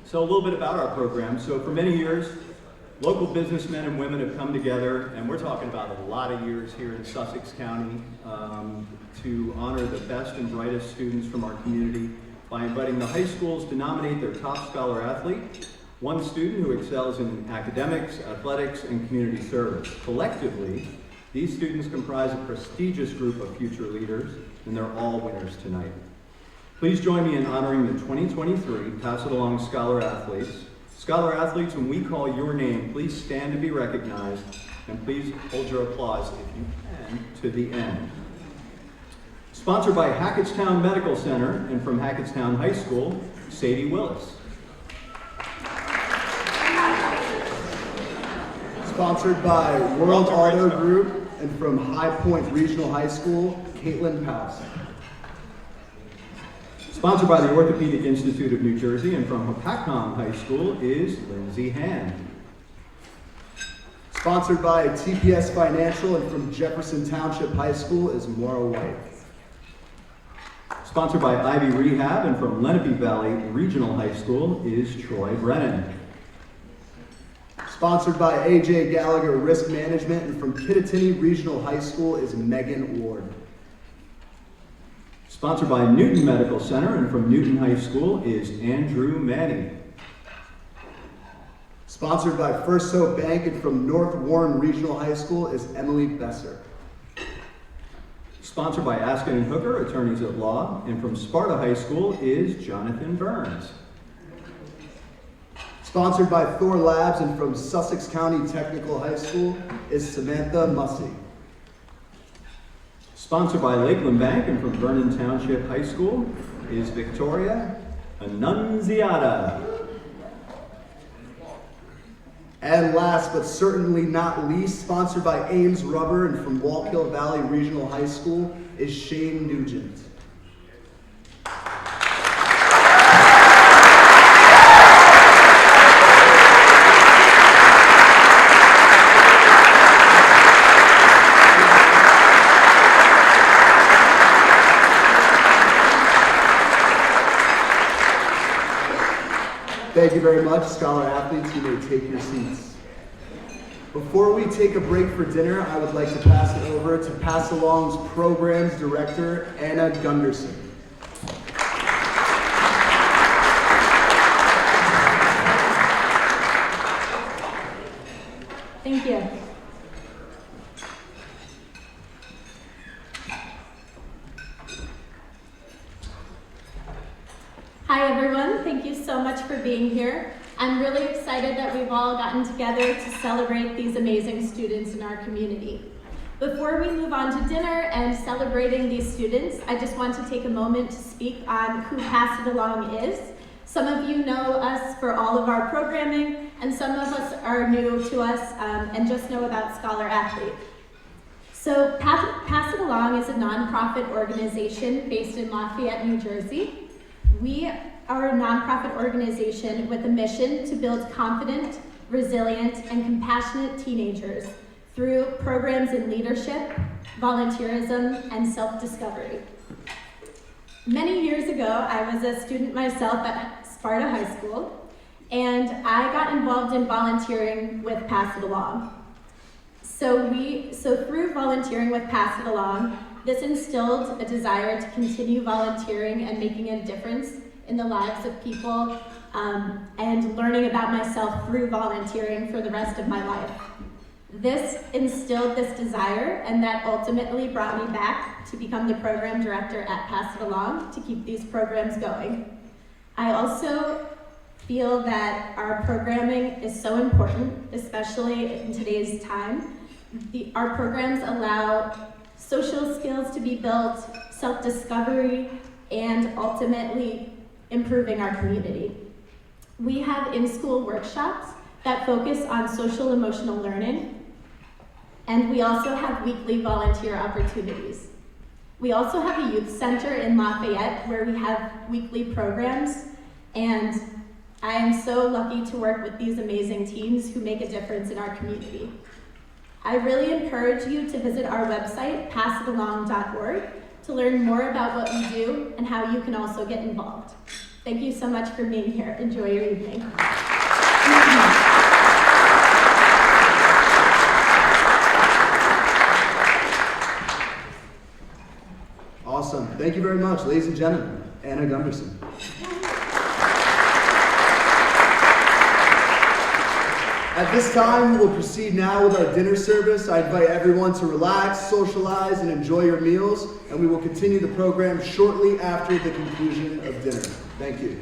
So a little bit about our program. So for many years, local businessmen and women have come together, and we're talking about a lot of years here in Sussex County, to honor the best and brightest students from our community by inviting the high schools to nominate their top scholar athlete, one student who excels in academics, athletics, and community service. Collectively, these students comprise a prestigious group of future leaders, and they're all winners tonight. Please join me in honoring the 2023 Pass It Along Scholar Athletes. Scholar Athletes, when we call your name, please stand to be recognized, and please hold your applause, if you can, to the end. Sponsored by Hackettstown Medical Center, and from Hackettstown High School, Sadie Willis. Sponsored by World Auto Group, and from High Point Regional High School, Caitlin Powell. Sponsored by the Orthopedic Institute of New Jersey, and from Hopatcong High School is Lindsay Hand. Sponsored by TPS Financial, and from Jefferson Township High School is Maura White. Sponsored by Ivy Rehab, and from Lenape Valley Regional High School is Troy Brennan. Sponsored by AJ Gallagher Risk Management, and from Kittatinny Regional High School is Megan Ward. Sponsored by Newton Medical Center, and from Newton High School is Andrew Manny. Sponsored by First Hope Bank, and from North Warren Regional High School is Emily Besser. Sponsored by Askin and Hooker, attorneys at law, and from Sparta High School is Jonathan Burns. Sponsored by Thor Labs, and from Sussex County Technical High School is Samantha Mussey. Sponsored by Lakeland Bank, and from Vernon Township High School is Victoria Annunziata. And last but certainly not least, sponsored by Ames Rubber, and from Wallkill Valley Regional High School is Shane Nugent. Thank you very much, Scholar Athletes. You may take your seats. Before we take a break for dinner, I would like to pass it over to Pass Along's Programs Director, Anna Gunderson. Thank you. Hi everyone, thank you so much for being here. I'm really excited that we've all gotten together to celebrate these amazing students in our community. Before we move on to dinner and celebrating these students, I just want to take a moment to speak on who Pass It Along is. Some of you know us for all of our programming, and some of us are new to us and just know about Scholar Athlete. So Pass It Along is a nonprofit organization based in Lafayette, New Jersey. We are a nonprofit organization with a mission to build confident, resilient, and compassionate teenagers through programs in leadership, volunteerism, and self-discovery. Many years ago, I was a student myself at Sparta High School, and I got involved in volunteering with Pass It Along. So through volunteering with Pass It Along, this instilled a desire to continue volunteering and making a difference in the lives of people, and learning about myself through volunteering for the rest of my life. This instilled this desire, and that ultimately brought me back to become the program director at Pass It Along to keep these programs going. I also feel that our programming is so important, especially in today's time. Our programs allow social skills to be built, self-discovery, and ultimately improving our community. We have in-school workshops that focus on social emotional learning, and we also have weekly volunteer opportunities. We also have a youth center in Lafayette where we have weekly programs, and I am so lucky to work with these amazing teams who make a difference in our community. I really encourage you to visit our website, passitalong.org, to learn more about what we do and how you can also get involved. Thank you so much for being here. Enjoy your evening. Awesome. Thank you very much, ladies and gentlemen. Anna Gunderson. At this time, we will proceed now with our dinner service. I invite everyone to relax, socialize, and enjoy your meals, and we will continue the program shortly after the conclusion of dinner. Thank you.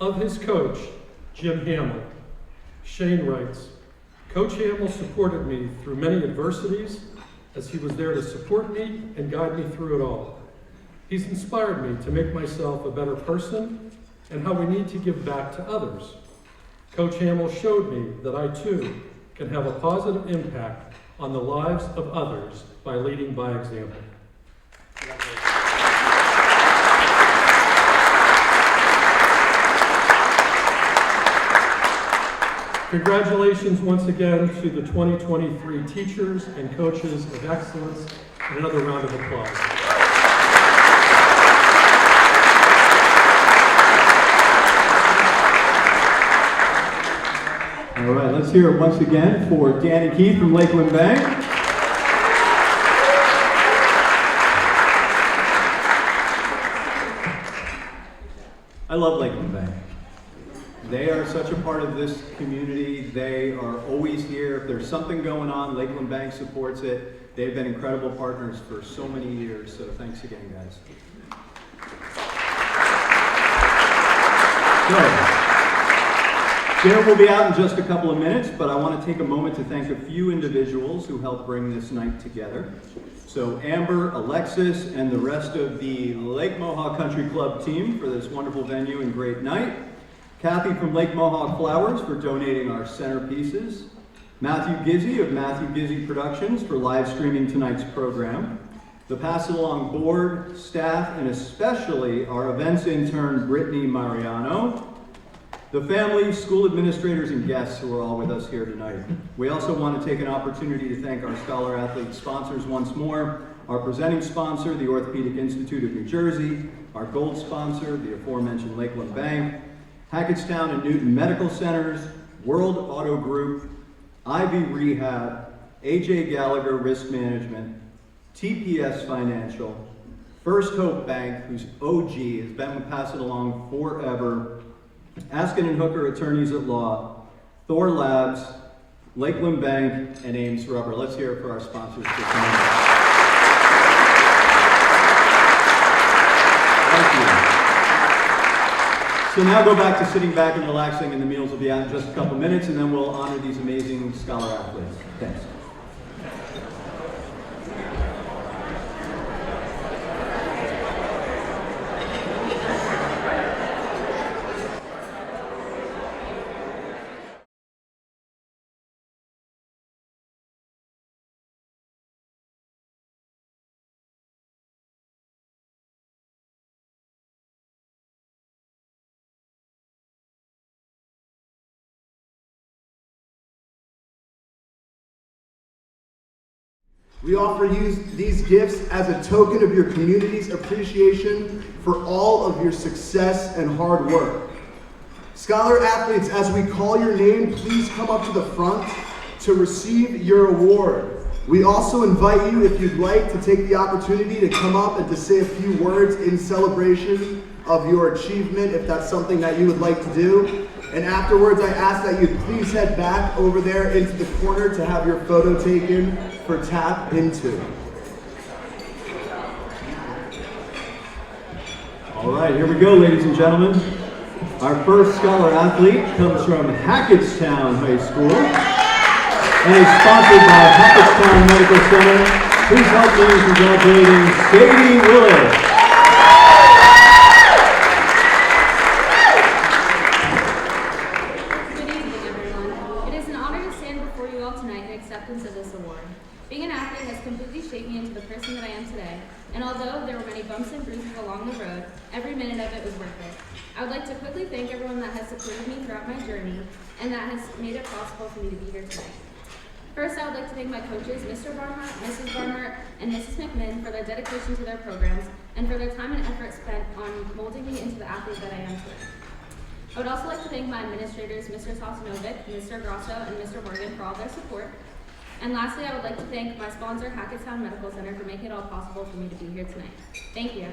Of his coach, Jim Hamill, Shane writes, Coach Hamill supported me through many adversities as he was there to support me and guide me through it all. He's inspired me to make myself a better person and how we need to give back to others. Coach Hamill showed me that I too can have a positive impact on the lives of others by leading by example. Congratulations once again to the 2023 teachers and coaches of excellence, and another round of applause. All right, let's hear it once again for Dan and Keith from Lakeland Bank. I love Lakeland Bank. They are such a part of this community. They are always here. If there's something going on, Lakeland Bank supports it. They've been incredible partners for so many years, so thanks again, guys. So, dinner will be out in just a couple of minutes, but I want to take a moment to thank a few individuals who helped bring this night together. So Amber, Alexis, and the rest of the Lake Mohawk Country Club team for this wonderful venue and great night. Kathy from Lake Mohawk Flowers for donating our centerpieces. Matthew Gizzy of Matthew Gizzy Productions for live streaming tonight's program. The Pass It Along board, staff, and especially our events intern, Brittany Mariano. The families, school administrators, and guests who are all with us here tonight. We also want to take an opportunity to thank our Scholar Athlete sponsors once more. Our presenting sponsor, the Orthopedic Institute of New Jersey. Our gold sponsor, the aforementioned Lakeland Bank. Hackettstown and Newton Medical Centers, World Auto Group, Ivy Rehab, AJ Gallagher Risk Management, TPS Financial, First Hope Bank, whose OG has been with Pass It Along forever, Askin and Hooker Attorneys at Law, Thor Labs, Lakeland Bank, and Ames Rubber. Let's hear it for our sponsors for tonight. Thank you. So now go back to sitting back and relaxing, and the meals will be out in just a couple minutes, and then we'll honor these amazing Scholar Athletes. Thanks. We offer you these gifts as a token of your community's appreciation for all of your success and hard work. Scholar athletes, as we call your name, please come up to the front to receive your award. We also invite you, if you'd like, to take the opportunity to come up and to say a few words in celebration of your achievement, if that's something that you would like to do. And afterwards, I ask that you please head back over there into the corner to have your photo taken for Tap Into. All right, here we go, ladies and gentlemen. Our first scholar athlete comes from Hackettstown High School and is sponsored by Hackettstown Medical Center. Please help me in congratulating Sadie Willis. Good evening, everyone. It is an honor to stand before you all tonight in acceptance of this award. Being an athlete has completely shaped me into the person that I am today, and although there were many bumps and bruises along the road, every minute of it was worth it. I would like to quickly thank everyone that has supported me throughout my journey and that has made it possible for me to be here tonight. First, I would like to thank my coaches, Mr. Barnhart, Mrs. Barnhart, and Mrs. McMinn for their dedication to their programs and for their time and effort spent on molding me into the athlete that I am today. I would also like to thank my administrators, Mr. Sosanovic, Mr. Grosso, and Mr. Morgan for all their support. And lastly, I would like to thank my sponsor, Hackettstown Medical Center, for making it all possible for me to be here tonight. Thank you.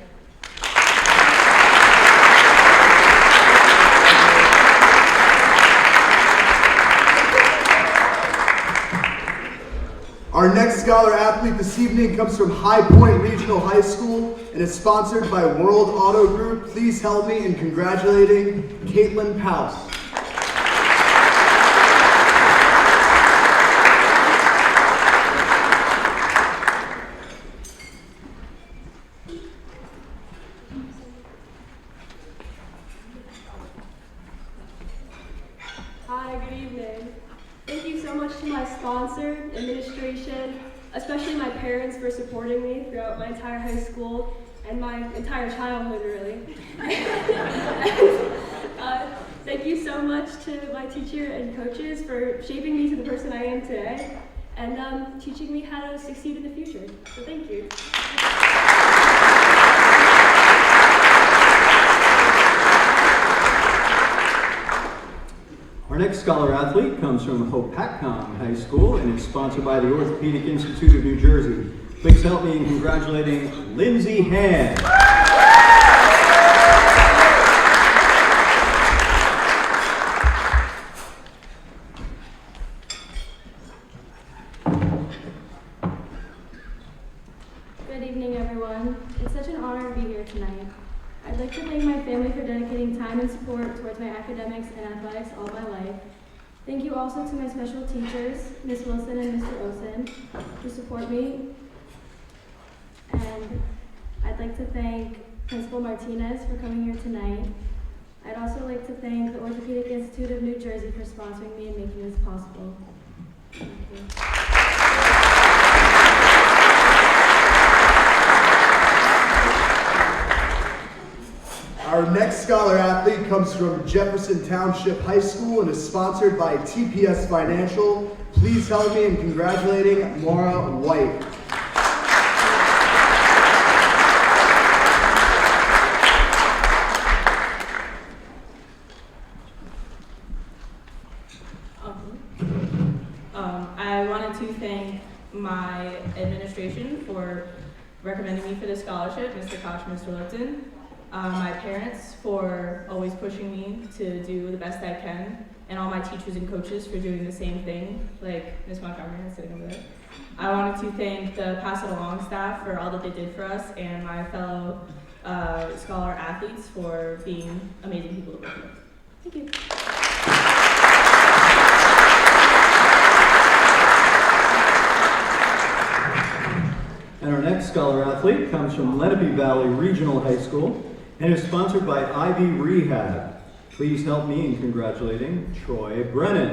Our next scholar athlete this evening comes from High Point Regional High School and is sponsored by World Auto Group. Please help me in congratulating Caitlin Pouse. Hi, good evening. Thank you so much to my sponsor, administration, especially my parents for supporting me throughout my entire high school and my entire childhood, really. Thank you so much to my teacher and coaches for shaping me to the person I am today and teaching me how to succeed in the future. So thank you. Our next scholar athlete comes from Hopatcom High School and is sponsored by the Orthopedic Institute of New Jersey. Please help me in congratulating Lindsay Hand. Good evening, everyone. It's such an honor to be here tonight. I'd like to thank my family for dedicating time and support towards my academics and athletics all my life. Thank you also to my special teachers, Ms. Wilson and Mr. Olson, who support me. And I'd like to thank Principal Martinez for coming here tonight. I'd also like to thank the Orthopedic Institute of New Jersey for sponsoring me and making this possible. Thank you. Our next scholar athlete comes from Jefferson Township High School and is sponsored by TPS Financial. Please help me in congratulating Maura White. I wanted to thank my administration for recommending me for this scholarship, Mr. Koch, Mr. Lipton. My parents for always pushing me to do the best I can, and all my teachers and coaches for doing the same thing, like Ms. Montgomery is sitting over there. I wanted to thank the Pass It Along staff for all that they did for us, and my fellow scholar athletes for being amazing people to work with. Thank you. And our next scholar athlete comes from Lenape Valley Regional High School and is sponsored by Ivy Rehab. Please help me in congratulating Troy Brennan.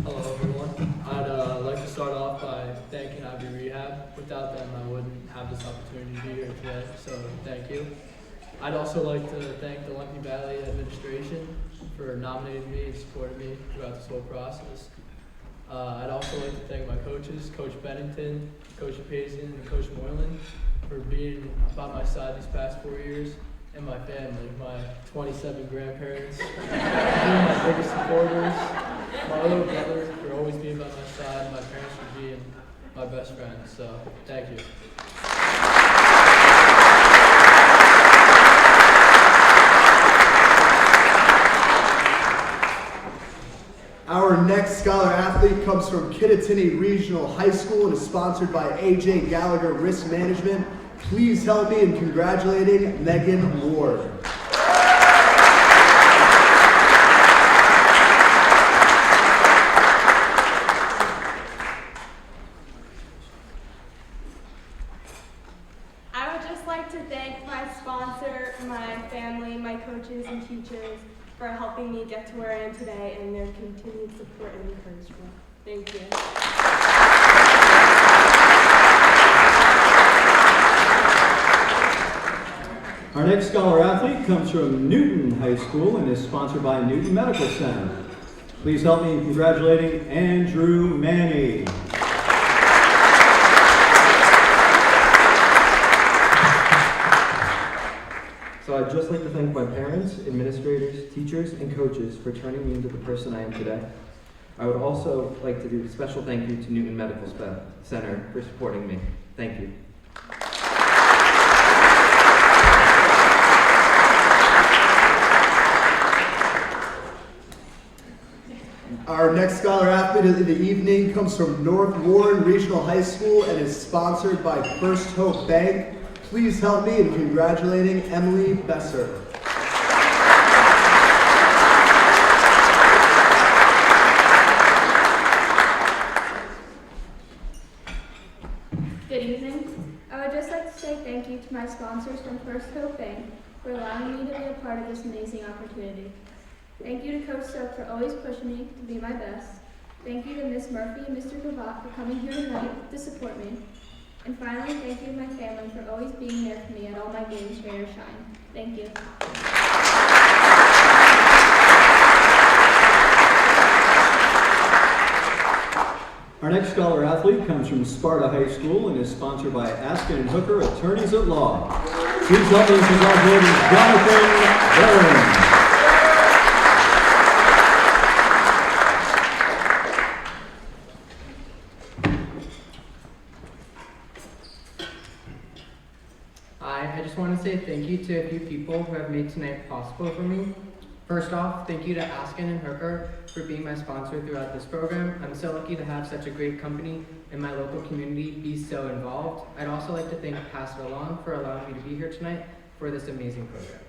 Hello everyone. I'd like to start off by thanking Ivy Rehab. Without them, I wouldn't have this opportunity to be here today, so thank you. also like to thank the Lumpy Valley administration for nominating me and supporting me throughout this whole process. I'd also like to thank my coaches, Coach Bennington, Coach Pazian, and Coach Moylan, for being by my side these past 4 years, and my family, my 27 grandparents, being my biggest supporters, my little brother for always being by my side, my parents for being my best friends. So, thank you. Our next Scholar Athlete comes from Kittatinny Regional High School and is sponsored by AJ Gallagher Risk Management. Please help me in congratulating Megan Ward. I would just like to thank my sponsor, my family, my coaches and teachers for helping me get to where I am today and their continued support and encouragement. Thank you. Our next Scholar Athlete comes from Newton High School and is sponsored by Newton Medical Center. Please help me in congratulating Andrew Manny. So I'd just like to thank my parents, administrators, teachers, and coaches for turning me into the person I am today. I would also like to do a special thank you to Newton Medical Center for supporting me. Thank you. Our next Scholar Athlete of the evening comes from North Warren Regional High School and is sponsored by First Hope Bank. Please help me in congratulating Emily Besser. Good evening. I would just like to say thank you to my sponsors from First Hope Bank for allowing me to be a part of this amazing opportunity. Thank you to Coach Soak for always pushing me to be my best. Thank you to Miss Murphy and Mr. Govat for coming here tonight to support me. And finally, thank you to my family for always being there for me at all my games, rain or shine. Thank you. Our next Scholar Athlete comes from Sparta High School and is sponsored by Askin and Hooker Attorneys at Law. Please help me in congratulating Jonathan Barron. I just want to say thank you to a few people who have made tonight possible for me. First off, thank you to Askin and Hooker for being my sponsor throughout this program. I'm so lucky to have such a great company in my local community be so involved. I'd also like to thank Pass It Along for allowing me to be here tonight for this amazing program.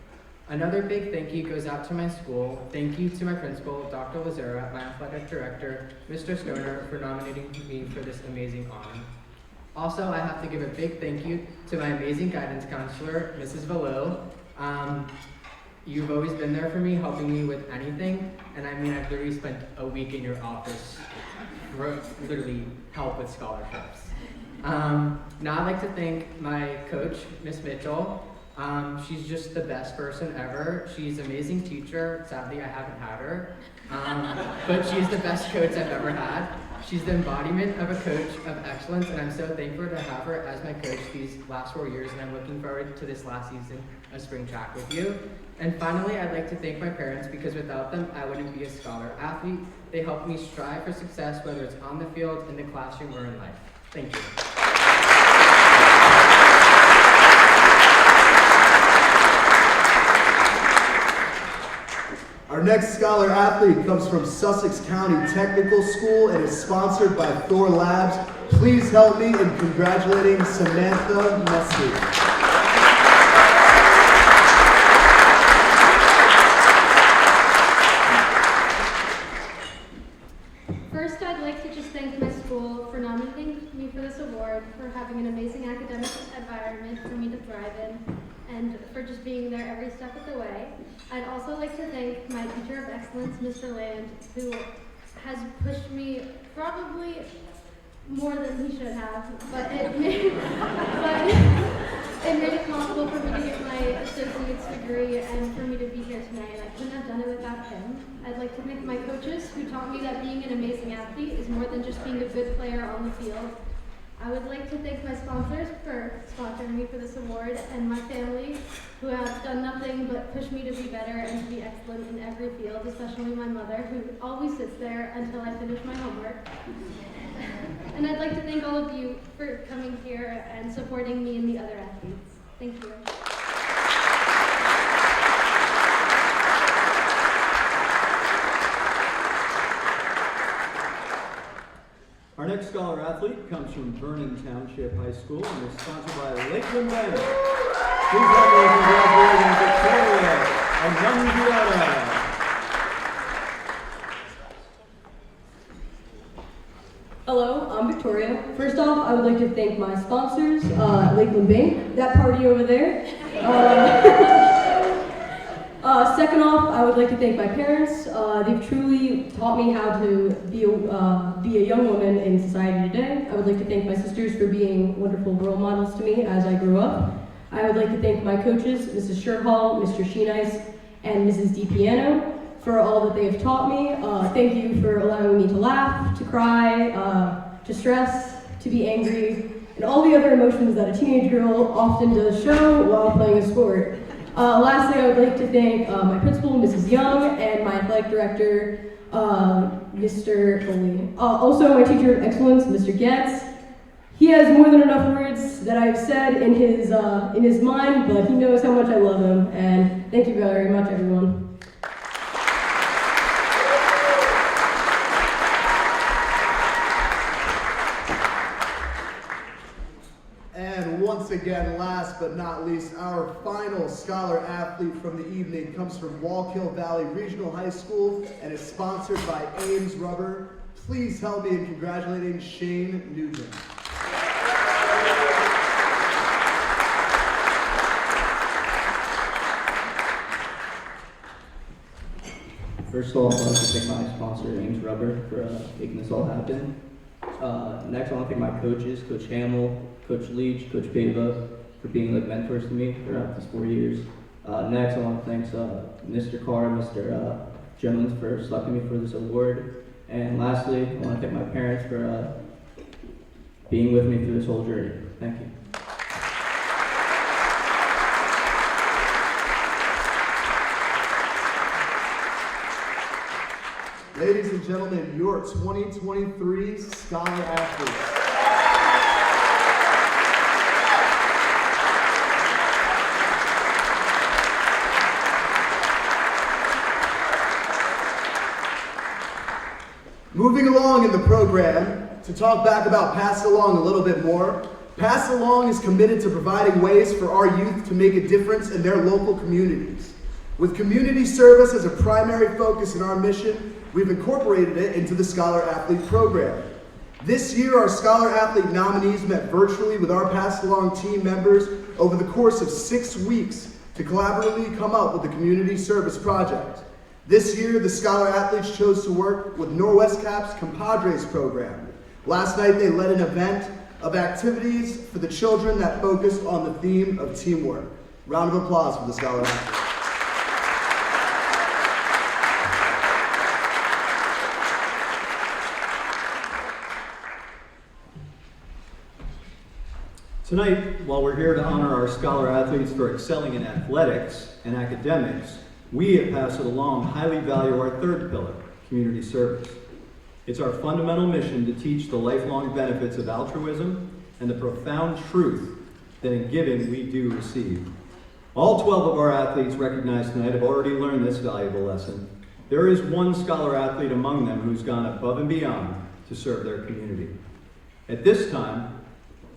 Another big thank you goes out to my school. Thank you to my principal, Dr. Lazera, my athletic director, Mr. Stoner, for nominating me for this amazing honor. Also, I have to give a big thank you to my amazing guidance counselor, Mrs. Valo. You've always been there for me, helping me with anything, and I mean, I've literally spent a week in your office for literally help with scholarships. Now I'd like to thank my coach, Miss Mitchell. She's just the best person ever. She's an amazing teacher. Sadly, I haven't had her, but she's the best coach I've ever had. She's the embodiment of a coach of excellence, and I'm so thankful to have her as my coach these last 4 years, and I'm looking forward to this last season of spring track with you. And finally, I'd like to thank my parents, because without them, I wouldn't be a scholar athlete. They helped me strive for success, whether it's on the field, in the classroom, or in life. Thank you. Our next Scholar Athlete comes from Sussex County Technical School and is sponsored by Thor Labs. Please help me in congratulating Samantha Messi. First, I'd like to just thank my school for nominating me for this award, for having an amazing academic environment for me to thrive in, and for just being there every step of the way. I'd also like to thank my teacher of excellence, Mr. Land, who has pushed me probably more than he should have, but it made it possible for me to get my associate's degree and for me to be here tonight. I couldn't have done it without him. I'd like to thank my coaches who taught me that being an amazing athlete is more than just being a good player on the field. I would like to thank my sponsors for sponsoring me for this award and my family who have done nothing but push me to be better and to be excellent in every field, especially my mother who always sits there until I finish my homework. And I'd like to thank all of you for coming here and supporting me and the other athletes. Thank you. Our next scholar athlete comes from Vernon Township High School and is sponsored by Lakeland Bank. Please help me congratulating Victoria and Young. Hello, I'm Victoria. First off, I would like to thank my sponsors, Lakeland Bank, that party over there. Second off, I would like to thank my parents. They've truly taught me how to be a young woman in society today. I would like to thank my sisters for being wonderful role models to me as I grew up. I would like to thank my coaches, Mrs. Sherhall, Mr. Sheenice, and Mrs. DiPiano, for all that they have taught me. Thank you for allowing me to laugh, to cry, to stress, to be angry, and all the other emotions that a teenage girl often does show while playing a sport. Lastly, I would like to thank my principal, Mrs. Young, and my athletic director, Mr. Foley. Also, my teacher of excellence, Mr. Getz. He has more than enough words that I've said in his mind, but he knows how much I love him, and thank you very much, everyone. And once again, last but not least, our final scholar athlete from the evening comes from Wallkill Valley Regional High School and is sponsored by Ames Rubber. Please help me in congratulating Shane Nugent. First of all, I'd like to thank my sponsor, Ames Rubber, for making this all happen. Next, I want to thank my coaches, Coach Hamill, Coach Leach, Coach Pava, for being like mentors to me throughout these 4 years. Next, I want to thank Mr. Carr and Mr. Jones for selecting me for this award. And lastly, I want to thank my parents for being with me through this whole journey. Thank you. Ladies and gentlemen, your 2023 Scholar Athletes. Moving along in the program, to talk back about Pass It Along a little bit more, Pass It Along is committed to providing ways for our youth to make a difference in their local communities. With community service as a primary focus in our mission, we've incorporated it into the Scholar Athlete program. This year, our Scholar Athlete nominees met virtually with our Pass It Along team members over the course of 6 weeks to collaboratively come up with a community service project. This year, the Scholar Athletes chose to work with Norwest Cap's Compadres program. Last night, they led an event of activities for the children that focused on the theme of teamwork. Round of applause for the Scholar Athletes. Tonight, while we're here to honor our scholar athletes for excelling in athletics and academics, we at Pass It Along highly value our third pillar, community service. It's our fundamental mission to teach the lifelong benefits of altruism and the profound truth that in giving we do receive. All 12 of our athletes recognized tonight have already learned this valuable lesson. There is one scholar athlete among them who's gone above and beyond to serve their community. At this time,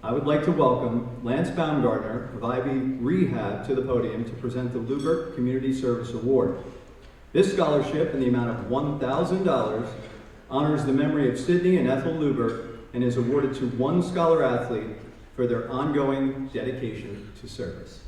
I would like to welcome Lance Baumgartner of Ivy Rehab to the podium to present the Lubert Community Service Award. This scholarship, in the amount of $1,000, honors the memory of Sydney and Ethel Lubert and is awarded to one scholar athlete for their ongoing dedication to service.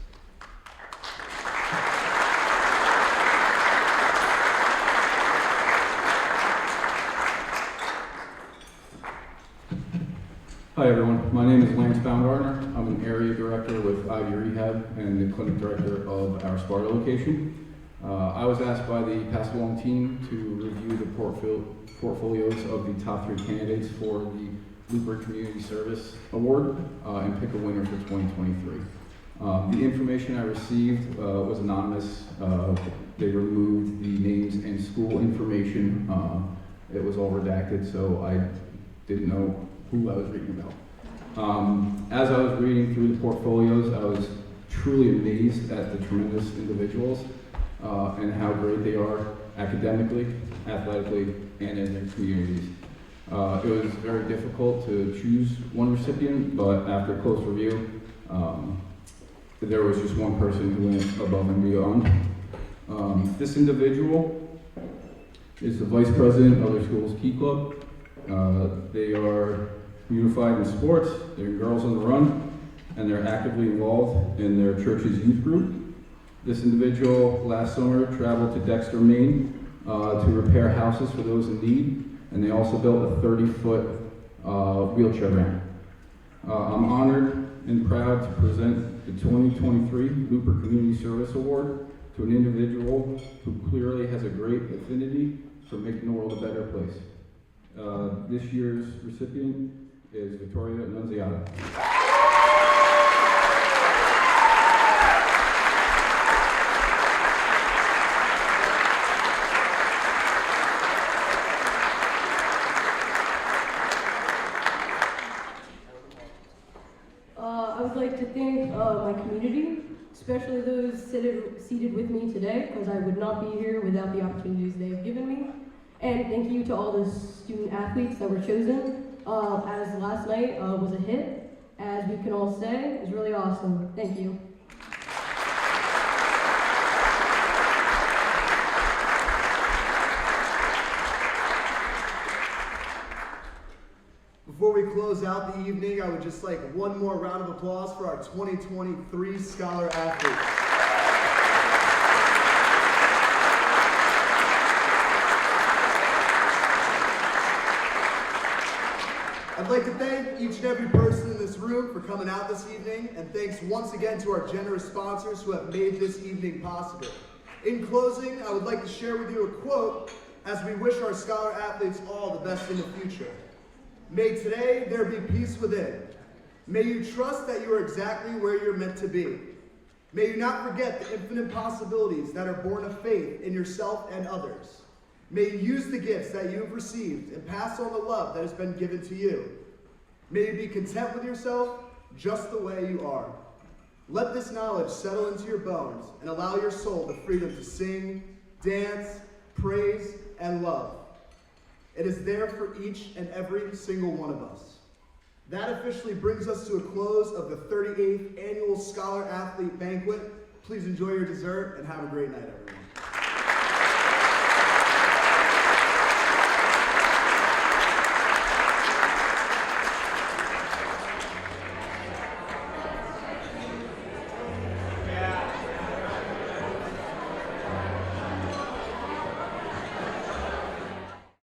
Hi everyone, my name is Lance Baumgartner. I'm an area director with Ivy Rehab and the clinic director of our Sparta location. I was asked by the Pass Along team to review the portfolios of the top 3 candidates for the Looper Community Service Award and pick a winner for 2023. The information I received was anonymous. They removed the names and school information. It was all redacted, so I didn't know who I was reading about. As I was reading through the portfolios, I was truly amazed at the tremendous individuals and how great they are academically, athletically, and in their communities. It was very difficult to choose one recipient, but after close review, there was just one person who went above and beyond. This individual is the vice president of their school's Key Club. They are unified in sports, they're Girls on the Run, and they're actively involved in their church's youth group. This individual last summer traveled to Dexter, Maine to repair houses for those in need, and they also built a 30-foot wheelchair ramp. I'm honored and proud to present the 2023 Looper Community Service Award to an individual who clearly has a great affinity for making the world a better place. This year's recipient is Victoria Annunziata. I would like to thank my community, especially those seated with me today, because I would not be here without the opportunities they have given me. And thank you to all the student athletes that were chosen. As last night was a hit, as we can all say, it was really awesome. Thank you. Before we close out the evening, I would just like one more round of applause for our 2023 Scholar Athletes. I'd like to thank each and every person in this room for coming out this evening, and thanks once again to our generous sponsors who have made this evening possible. In closing, I would like to share with you a quote as we wish our Scholar Athletes all the best in the future. May today there be peace within. May you trust that you are exactly where you're meant to be. May you not forget the infinite possibilities that are born of faith in yourself and others. May you use the gifts that you have received and pass on the love that has been given to you. May you be content with yourself just the way you are. Let this knowledge settle into your bones and allow your soul the freedom to sing, dance, praise, and love. It is there for each and every single one of us. That officially brings us to a close of the 38th Annual Scholar Athlete Banquet. Please enjoy your dessert and have a great night, everyone.